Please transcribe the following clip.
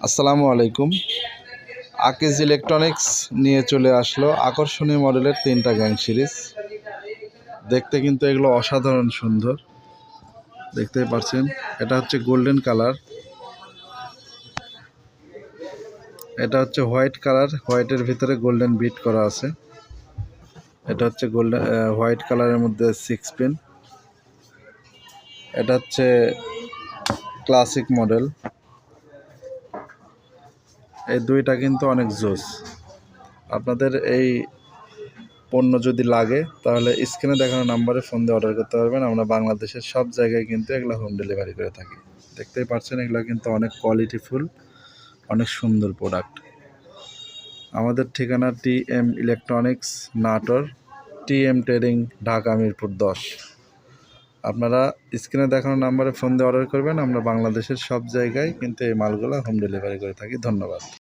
আসসালামু আলাইকুম। আকিজ ইলেকট্রনিক্স নিয়ে চলে আসলো আকর্ষণীয় মডেলের 3টা গ্যাং সিরিজ। দেখতে কিন্তু এগুলো অসাধারণ সুন্দর, দেখতেই পাচ্ছেন। এটা হচ্ছে গোল্ডেন কালার, এটা হচ্ছে হোয়াইট কালার, হোয়াইটের ভিতরে গোল্ডেন বিট করা আছে। এটা হচ্ছে গোল্ডেন হোয়াইট কালারের মধ্যে 6 পিন। এটা হচ্ছে ক্লাসিক মডেল। এই দুইটা কিন্তু অনেক জোস। আপনাদের এই পণ্য যদি লাগে তাহলে স্ক্রিনে দেখানো নাম্বারে ফোন দিয়ে অর্ডার করতে পারবেন। আমরা বাংলাদেশের সব জায়গায় কিন্তু এগুলো হোম ডেলিভারি করে থাকি। দেখতেই পাচ্ছেন এগুলো কিন্তু অনেক কোয়ালিটিফুল, অনেক সুন্দর প্রোডাক্ট। আমাদের ঠিকানা TM electronics, Natore, TM trading, Dhaka, Mirpur 10। আপনারা স্ক্রিনে দেখানো নাম্বারে ফোন দিয়ে অর্ডার করবেন। আমরা বাংলাদেশের সব জায়গায় কিন্তু এই মালগুলো হোম ডেলিভারি করে থাকি। ধন্যবাদ।